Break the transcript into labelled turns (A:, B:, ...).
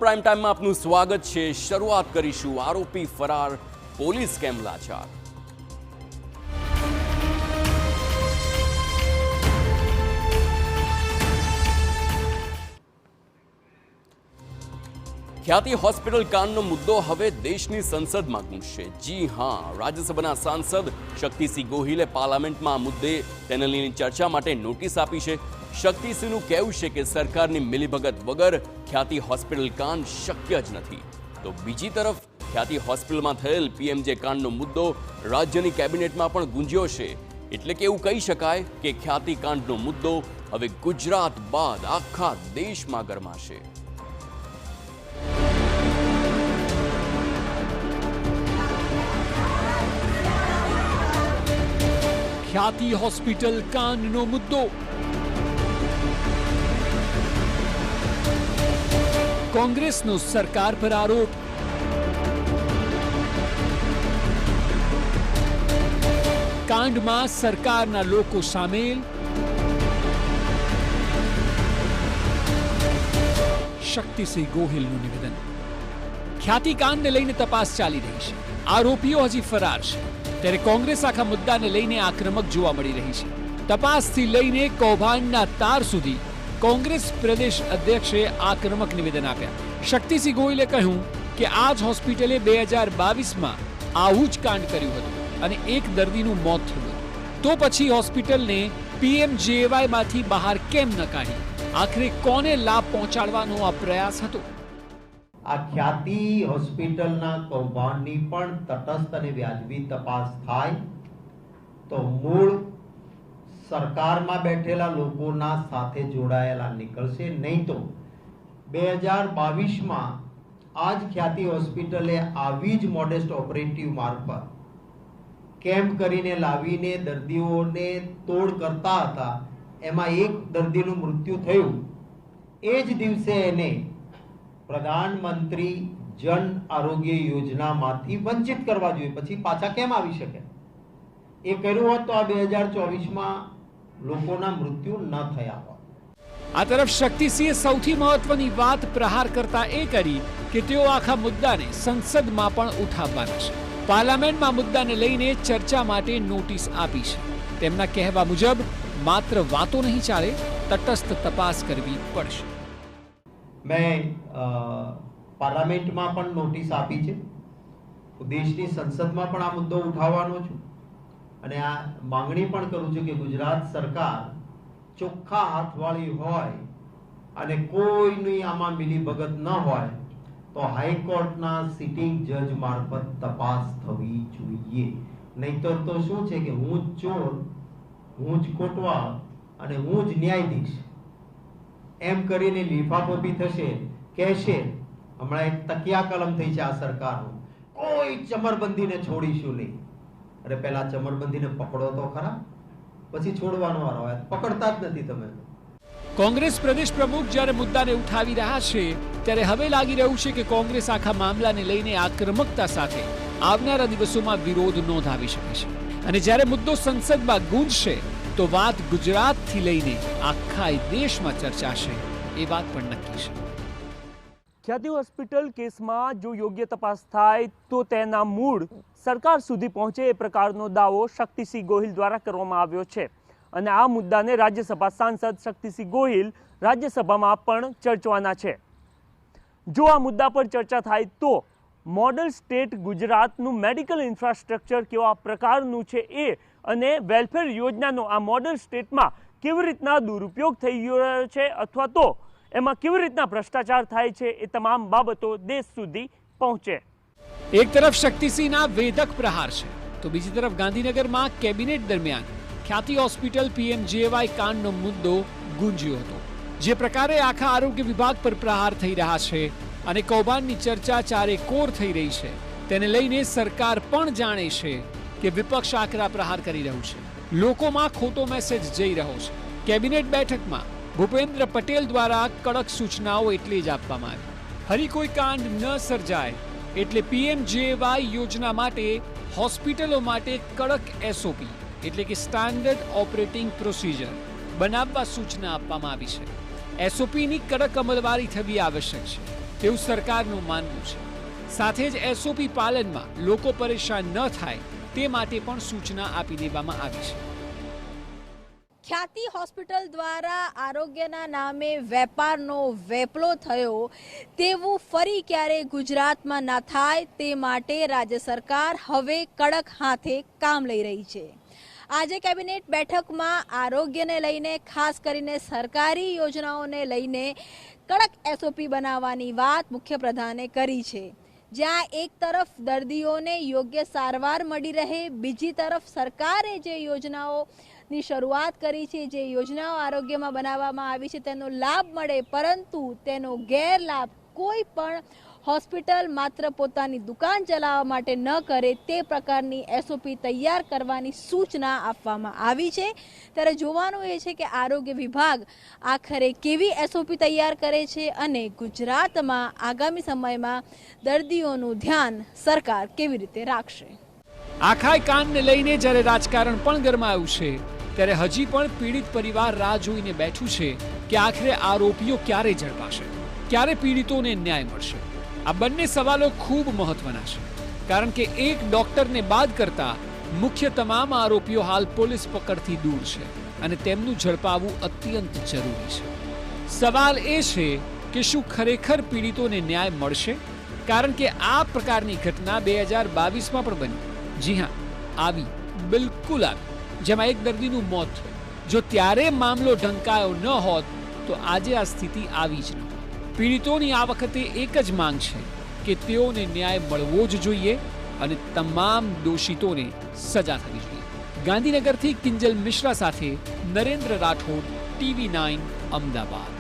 A: Prime ટાઈમમાં આપનું સ્વાગત છે। શરૂઆત કરીશું આરોપી ફરાર, પોલીસ કેમ લાચાર। ખ્યાતિ હોસ્પિટલ કાંડનો મુદ્દો હવે દેશની સંસદમાં ગૂંજશે। જી હા, રાજ્યસભાના સાંસદ શક્તિસિંહ ગોહિલે પાર્લામેન્ટમાં આ મુદ્દે પેનલની ચર્ચા માટે નોટિસ આપી છે। શક્તિસિંહનું કહેવું છે કે સરકારની મિલીભગત વગર ખ્યાતિ હોસ્પિટલ કાંડ શક્ય જ નથી। તો બીજી તરફ ખ્યાતિ હોસ્પિટલમાં થયેલ પીએમજે કાંડનો મુદ્દો રાજ્યની કેબિનેટમાં પણ ગુંજ્યો છે। એટલે કે એવું કહી શકાય કે ખ્યાતિ કાંડનો મુદ્દો હવે ગુજરાત બાદ આખા દેશમાં ગરમાશે।
B: ખ્યાતિ હોસ્પિટલ કાંડનો મુદ્દો, કોંગ્રેસનો સરકાર પર આરોપ, કાંડમાં સરકારના લોકો સામેલ, શક્તિસિંહ ગોહિલનું નિવેદન। ખ્યાતિ કાંડને લઈને તપાસ ચાલી રહી છે, આરોપીઓ હજી ફરાર છે, ત્યારે કોંગ્રેસ આખા મુદ્દાને લઈને આક્રમક જોવા મળી રહી છે। તપાસથી લઈને કૌભાંડના તાર સુધી કોંગ્રેસ પ્રદેશ અધ્યક્ષે આક્રમક નિવેદન આપ્યા। શક્તિસિંહ ગોહિલે કહ્યું કે આ જ હોસ્પિટલે 2022માં આવું જ કાંડ કર્યું હતું અને એક દર્દીનું મોત થયું હતું। તો પછી હોસ્પિટલને પીએમજેએવાયમાંથી બહાર કેમ ન કાઢી? આખરે કોને લાભ પહોંચાડવાનો આ પ્રયાસ હતો?
C: આ ખ્યાતિ હોસ્પિટલના કૌભાંડની પણ તટસ્થ અને વ્યાજબી તપાસ થાય તો મૂળ સરકારમાં બેઠેલા લોકોના સાથે જોડાયેલા નીકળશે। નહીં તો 2022માં આ જ ખ્યાતિ હોસ્પિટલે આવી જ મોડેસ્ટ ઓપરેટિવ મારફત કેમ્પ કરીને લાવીને દર્દીઓને તોડ કરતા હતા। એમાં એક દર્દીનું મૃત્યુ થયું, એ જ દિવસે એને પ્રધાનમંત્રી જન આરોગ્ય યોજનામાંથી વંચિત કરવા જોઈએ, પછી પાછા કેમ આવી શકે? એ કર્યું હોત તો આ 2024માં લોકોના મૃત્યુ ન થયા હોત।
B: આ તરફ શક્તિસિંહે સૌથી મહત્વની વાત પ્રહાર કરતા એ કરી કે તેઓ આખા મુદ્દાને સંસદમાં પણ ઉઠાવવાના છે। પાર્લામેન્ટમાં મુદ્દાને લઈને ચર્ચા માટે નોટિસ આપી છે। તેમના કહેવા મુજબ માત્ર વાતો નહીં ચાલે, તટસ્થ તપાસ કરવી પડશે।
C: મેં પાર્લામેન્ટમાં પણ નોટિસ આપી છે, દેશની સંસદમાં પણ આ મુદ્દો ઉઠાવવાનો છું અને આ માંગણી પણ કરું છું કે ગુજરાત સરકાર ચોખ્ખા હાથવાળી હોય અને કોઈની આમાં મિલીભગત ન હોય તો હાઈકોર્ટના સિટિંગ જજ મારફત તપાસ થવી જોઈએ। નહીતર તો શું છે કે હું જ ચોર, હું જ કોટવાળ અને હું જ ન્યાયાધીશ એમ કરીને લીફાફોફી થશે, કહેશે હમણાં એક તકિયા કલમ થઈ છે આ સરકારનું, કોઈ ચમરબંધીને છોડીશું નહીં। અરે પહેલા ચમરબંધીને પકડો તો ખરા, પછી છોડવાનો વારો આવે, પકડતા જ નથી તમે।
B: કોંગ્રેસ પ્રદેશ પ્રમુખ જ્યારે મુદ્દાને ઉઠાવી રહ્યા છે ત્યારે હવે લાગી રહ્યું છે કે કોંગ્રેસ આખા મામલાને લઈને આક્રમકતા સાથે આવનારા દિવસોમાં વિરોધ નોંધાવી શકે છે અને જ્યારે મુદ્દો સંસદમાં ગુંજશે તો વાત ગુજરાતથી લઈને આખા દેશમાં ચર્ચાશે, એ વાત પણ નક્કી છે।
D: ખ્યાતિ હોસ્પિટલ કેસમાં જો યોગ્ય તપાસ થાય તો તેના મૂળ સરકાર સુધી પહોંચે એ પ્રકારનો દાવો શક્તિસિંહ ગોહિલ દ્વારા કરવામાં આવ્યો છે અને આ મુદ્દાને રાજ્યસભા સાંસદ શક્તિસિંહ ગોહિલ રાજ્યસભામાં પણ ચર્ચવાના છે। જો આ મુદ્દા પર ચર્ચા થાય તો મોડલ સ્ટેટ ગુજરાતનું મેડિકલ ઇન્ફ્રાસ્ટ્રક્ચર કેવા પ્રકારનું છે એ અને વેલફેર યોજનાનો આ મોડલ સ્ટેટમાં કેવી રીતના દુરુપયોગ થઈ રહ્યો છે અથવા તો એમાં કેવી રીતના ભ્રષ્ટાચાર થાય છે એ તમામ બાબતો દેશ સુધી પહોંચે।
B: એક તરફ શક્તિસિંહના વેધક પ્રહાર છે તો બીજી તરફ ગાંધીનગરમાં કેબિનેટ દરમિયાન ખ્યાતિ હોસ્પિટલ પીએમજેએવાય કાંડનો મુદ્દો ગુંજ્યો હતો। જે પ્રકારે આખા આરોગ્ય વિભાગ પર પ્રહાર થઈ રહ્યા છે અને કૌભાંડની ચર્ચા ચારે કોર થઈ રહી છે, તેને લઈને સરકાર પણ જાણે છે કે વિપક્ષ આકરા પ્રહાર કરી રહ્યું છે, લોકોમાં ખોટો મેસેજ જઈ રહ્યો છે। કેબિનેટ બેઠકમાં ભૂપેન્દ્ર પટેલ દ્વારા કડક સૂચનાઓ એટલે જ આપવામાં આવી, ફરી કોઈ કાંડ ન સર્જાય એટલે પીએમજેએવાય યોજના માટે હોસ્પિટલો માટે કડક એસઓપી એટલે કે સ્ટાન્ડર્ડ ઓપરેટિંગ પ્રોસિજર બનાવવા સૂચના આપવામાં આવી છે। એસઓપીની કડક અમલવારી થવી આવશ્યક છે। તેવું સરકારનું માનવું છે. સાથે જ એસઓપી પાલનમાં લોકો પરેશાન ન થાય તે માટે પણ સૂચના આપી દેવામાં આવી છે.
E: ખ્યાતિ હોસ્પિટલ દ્વારા આરોગ્યના નામે વેપારનો વેપલો થયો તેવું ફરી ક્યારે ગુજરાતમાં ના થાય તે માટે રાજ્ય સરકાર હવે કડક હાથે કામ લઈ રહી છે. આજે કેબિનેટ બેઠકમાં આરોગ્યને લઈને ખાસ કરીને સરકારી યોજનાઓને લઈને કડક એસઓપી બનાવવાની વાત મુખ્યપ્રધાને કરી છે. જ્યાં એક તરફ દર્દીઓને યોગ્ય સારવાર મળી રહે, બીજી તરફ સરકારે જે યોજનાઓની શરૂઆત કરી છે, જે યોજનાઓ આરોગ્યમાં બનાવવામાં આવી છે તેનો લાભ મળે, પરંતુ તેનો ગેરલાભ કોઈ પણ હોસ્પિટલ માત્ર પોતાની દુકાન ચલાવવા માટે ન કરે તે પ્રકારની એસઓપી તૈયાર કરવાની સૂચના આપવામાં આવી છે. ત્યારે જોવાનું એ છે કે આરોગ્ય વિભાગ આખરે કેવી એસઓપી તૈયાર કરે છે અને ગુજરાતમાં આગામી સમયમાં દર્દીઓનું ધ્યાન સરકાર કેવી રીતે રાખશે.
B: આખાય કાંડને લઈને જ્યારે રાજકારણ પણ ગરમાયું છે ત્યારે હજી પણ પીડિત પરિવાર રાહ જોઈને બેઠું છે કે આખરે આરોપીઓ ક્યારે ઝડપાશે, ક્યારે પીડિતોને ન્યાય મળશે. આ બંને સવાલો ખૂબ મહત્વના છે, કારણ કે એક ડોક્ટરને બાદ કરતા મુખ્ય તમામ આરોપીઓ હાલ પોલીસ પકડથી દૂર છે અને તેમનું ઝડપાવવું અત્યંત જરૂરી છે. સવાલ એ છે કે શું ખરેખર પીડિતોને ન્યાય મળશે, કારણ કે આ પ્રકારની ઘટના 2022માં પણ બની. જી હા, આવી, બિલકુલ આવી, જેમાં એક દર્દીનું મોત થયું. જો ત્યારે મામલો ઢંકાયો ન હોત તો આજે આ સ્થિતિ આવી જ ન હોત. પીડિતોની આ વખતે એક જ માંગ છે કે તેઓને ન્યાય મળવો જ જોઈએ અને તમામ દોષિતોને સજા થવી જોઈએ. ગાંધીનગરથી કિંજલ મિશ્રા સાથે નરેન્દ્ર રાઠોડ, TV9 અમદાવાદ.